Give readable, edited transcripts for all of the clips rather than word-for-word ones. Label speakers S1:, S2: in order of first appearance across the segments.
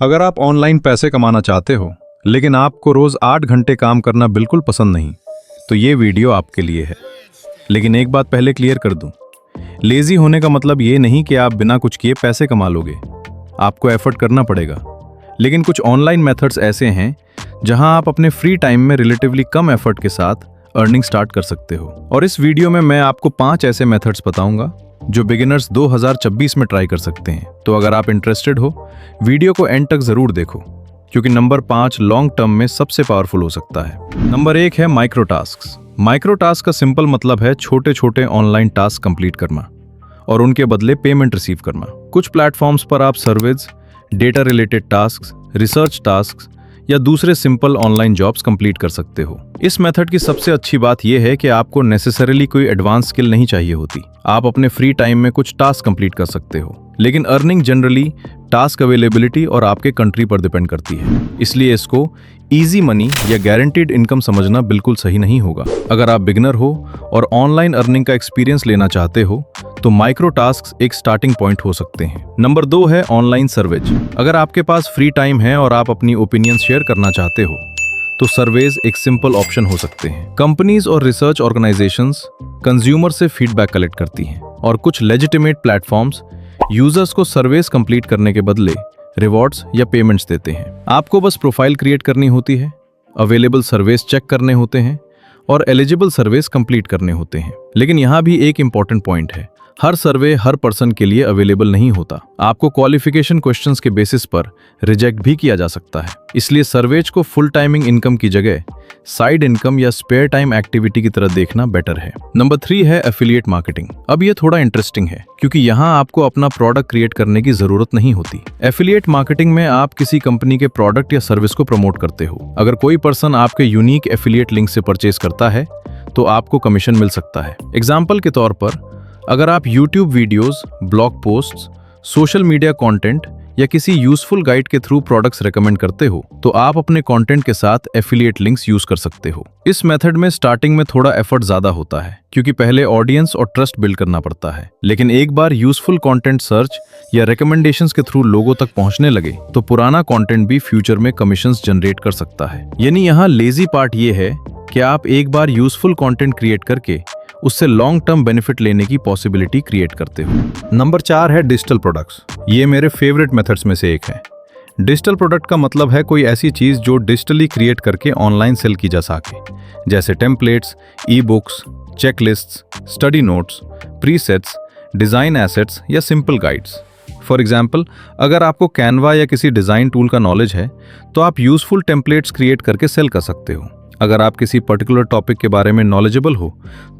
S1: अगर आप ऑनलाइन पैसे कमाना चाहते हो लेकिन आपको रोज 8 घंटे काम करना बिल्कुल पसंद नहीं, तो ये वीडियो आपके लिए है। लेकिन एक बात पहले क्लियर कर दूं, लेजी होने का मतलब ये नहीं कि आप बिना कुछ किए पैसे कमा लोगे। आपको एफर्ट करना पड़ेगा। लेकिन कुछ ऑनलाइन मेथड्स ऐसे हैं जहां आप अपने फ्री टाइम में रिलेटिवली कम एफर्ट के साथ अर्निंग स्टार्ट कर सकते हो। और इस वीडियो में मैं आपको 5 ऐसे मेथड्स बताऊंगा जो बिगिनर्स 2026 में ट्राई कर सकते हैं। तो अगर आप इंटरेस्टेड हो, वीडियो को एंड तक जरूर देखो, क्योंकि नंबर 5 लॉन्ग टर्म में सबसे पावरफुल हो सकता है। नंबर 1 है माइक्रो टास्क। माइक्रो टास्क का सिंपल मतलब है छोटे छोटे ऑनलाइन टास्क कंप्लीट करना और उनके बदले पेमेंट रिसीव करना। कुछ प्लेटफॉर्म्स पर आप service, data related task, research task या दूसरे सिंपल ऑनलाइन जॉब्स कंप्लीट कर सकते हो। इस मेथड की सबसे अच्छी बात यह है कि आपको नेसेसरीली कोई एडवांस स्किल नहीं चाहिए होती। आप अपने फ्री टाइम में कुछ टास्क कंप्लीट कर सकते हो। लेकिन अर्निंग जनरली टास्क अवेलेबिलिटी और आपके कंट्री पर डिपेंड करती है, इसलिए इसको इजी मनी या गारंटीड इनकम समझना बिल्कुल सही नहीं होगा। अगर आप बिगिनर हो और ऑनलाइन अर्निंग का एक्सपीरियंस लेना चाहते हो तो माइक्रो टास्क एक स्टार्टिंग पॉइंट हो सकते हैं। नंबर 2 है ऑनलाइन सर्वेज। अगर आपके पास फ्री टाइम है और आप अपनी ओपिनियन शेयर करना चाहते हो तो सर्वेज एक सिंपल ऑप्शन हो सकते हैं। कंपनीज और रिसर्च ऑर्गेनाइजेशंस कंज्यूमर से फीडबैक कलेक्ट करती हैं और कुछ लेजिटिमेट प्लेटफॉर्म्स यूजर्स को सर्वेस कंप्लीट करने के बदले रिवॉर्ड्स या पेमेंट्स देते हैं। आपको बस प्रोफाइल क्रिएट करनी होती है, अवेलेबल सर्वेस चेक करने होते हैं और एलिजिबल सर्वेस कंप्लीट करने होते हैं। लेकिन यहाँ भी एक इंपॉर्टेंट पॉइंट है, हर सर्वे हर पर्सन के लिए अवेलेबल नहीं होता। आपको क्वालिफिकेशन क्वेश्चंस के बेसिस पर रिजेक्ट भी किया जा सकता है। इसलिए सर्वेज को फुल टाइमिंग इनकम की जगह साइड इनकम या स्पेयर टाइम एक्टिविटी की तरह देखना बेटर है। नंबर 3 है एफिलिएट मार्केटिंग। अब ये थोड़ा इंटरेस्टिंग है क्योंकि यहाँ आपको अपना प्रोडक्ट क्रिएट करने की जरूरत नहीं होती। एफिलिएट मार्केटिंग में आप किसी कंपनी के प्रोडक्ट या सर्विस को प्रमोट करते हो। अगर कोई पर्सन आपके यूनिक एफिलिएट लिंक से परचेज करता है तो आपको कमीशन मिल सकता है। एग्जाम्पल के तौर पर, अगर आप YouTube videos, blog posts, social media content या किसी यूजफुल गाइड के थ्रू प्रोडक्ट्स रेकमेंड करते हो तो आप अपने कंटेंट के साथ एफिलिएट लिंक्स यूज कर सकते हो। इस मेथड में स्टार्टिंग में थोड़ा एफर्ट ज्यादा होता है क्योंकि पहले ऑडियंस और ट्रस्ट बिल्ड करना पड़ता है। लेकिन एक बार यूजफुल कंटेंट सर्च या रिकमेंडेशंस के थ्रू लोगों तक पहुंचने लगे तो पुराना कंटेंट भी फ्यूचर में कमीशंस जनरेट कर सकता है। यानी यहाँ लेजी पार्ट ये है कि आप एक बार यूजफुल कंटेंट क्रिएट करके उससे लॉन्ग टर्म बेनिफिट लेने की पॉसिबिलिटी क्रिएट करते हो। नंबर 4 है डिजिटल प्रोडक्ट्स। ये मेरे फेवरेट मेथड्स में से एक है। डिजिटल प्रोडक्ट का मतलब है कोई ऐसी चीज जो डिजिटली क्रिएट करके ऑनलाइन सेल की जा सके, जैसे templates, e books, checklists, study notes, presets, design assets या सिंपल गाइड्स। फॉर एग्जाम्पल, अगर आपको कैनवा या किसी डिजाइन टूल का नॉलेज है तो आप यूजफुल टेम्पलेट्स क्रिएट करके सेल कर सकते हो। अगर आप किसी पर्टिकुलर टॉपिक के बारे में नॉलेजेबल हो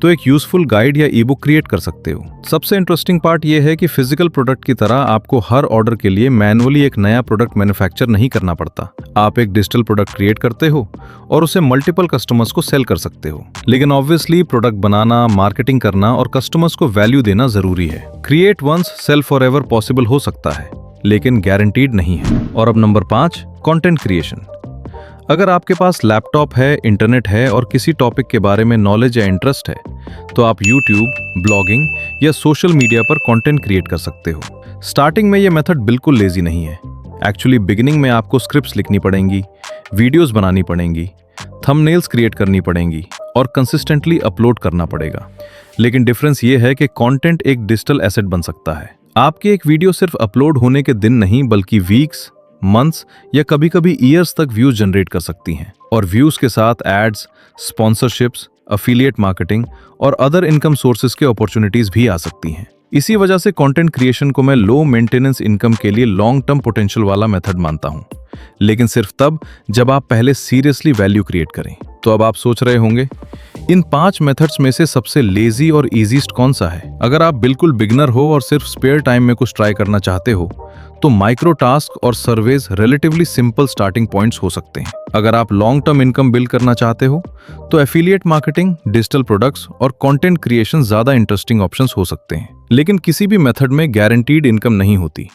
S1: तो एक यूजफुल गाइड या ई बुक क्रिएट कर सकते हो। सबसे इंटरेस्टिंग पार्ट यह है कि फिजिकल प्रोडक्ट की तरह आपको हर ऑर्डर के लिए मैनुअली एक नया प्रोडक्ट मैन्युफैक्चर नहीं करना पड़ता। आप एक डिजिटल प्रोडक्ट क्रिएट करते हो और उसे मल्टीपल कस्टमर्स को सेल कर सकते हो। लेकिन ऑब्वियसली प्रोडक्ट बनाना, मार्केटिंग करना और कस्टमर्स को वैल्यू देना जरूरी है। Create once sell forever possible हो सकता है, लेकिन गारंटीड नहीं है। और अब नंबर 5, कंटेंट क्रिएशन। अगर आपके पास लैपटॉप है, इंटरनेट है और किसी टॉपिक के बारे में नॉलेज या इंटरेस्ट है तो आप यूट्यूब, ब्लॉगिंग या सोशल मीडिया पर कंटेंट क्रिएट कर सकते हो। स्टार्टिंग में ये मेथड बिल्कुल लेजी नहीं है। एक्चुअली बिगिनिंग में आपको स्क्रिप्ट्स लिखनी पड़ेंगी, वीडियोस बनानी पड़ेंगी, थंबनेल्स क्रिएट करनी पड़ेंगी और कंसिस्टेंटली अपलोड करना पड़ेगा। लेकिन डिफरेंस ये है कि कंटेंट एक डिजिटल एसेट बन सकता है। आपकी एक वीडियो सिर्फ अपलोड होने के दिन नहीं बल्कि वीक्स, मंथ्स या कभी कभी ईयर्स तक व्यूज जनरेट कर सकती हैं। और व्यूज के साथ एड्स, स्पॉन्सरशिप्स, अफिलिएट मार्केटिंग और अदर इनकम सोर्सेज के अपॉर्चुनिटीज भी आ सकती हैं। इसी वजह से कंटेंट क्रिएशन को मैं लो मेंटेनेंस इनकम के लिए लॉन्ग टर्म पोटेंशियल वाला मेथड मानता हूं, लेकिन सिर्फ तब जब आप पहले सीरियसली वैल्यू क्रिएट करें। तो अब आप सोच रहे होंगे, इन 5 मेथड्स में से सबसे लेजी और इजीस्ट कौन सा है? अगर आप बिल्कुल बिगिनर हो और सिर्फ स्पेयर टाइम में कुछ ट्राई करना चाहते हो तो माइक्रो टास्क और surveys relatively simple starting points हो सकते हैं। अगर आप लॉन्ग टर्म इनकम बिल्ड करना चाहते हो तो एफिलिएट मार्केटिंग, डिजिटल प्रोडक्ट्स और कंटेंट क्रिएशन ज्यादा इंटरेस्टिंग ऑप्शंस हो सकते हैं। लेकिन किसी भी मेथड में गारंटीड इनकम नहीं होती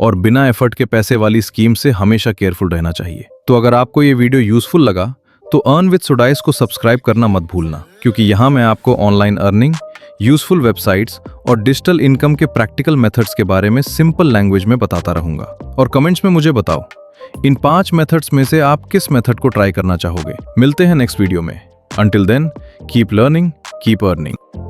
S1: और बिना एफर्ट के पैसे वाली स्कीम से हमेशा केयरफुल रहना चाहिए। तो अगर आपको ये वीडियो यूजफुल लगा तो अर्न विद सुडाइस को सब्सक्राइब करना मत भूलना, क्योंकि यहाँ मैं आपको ऑनलाइन अर्निंग, यूजफुल वेबसाइट्स और डिजिटल इनकम के प्रैक्टिकल मेथड्स के बारे में सिंपल लैंग्वेज में बताता रहूंगा। और कमेंट्स में मुझे बताओ इन 5 मेथड्स में से आप किस मेथड को ट्राई करना चाहोगे? मिलते हैं नेक्स्ट वीडियो में। Until then keep learning, keep earning.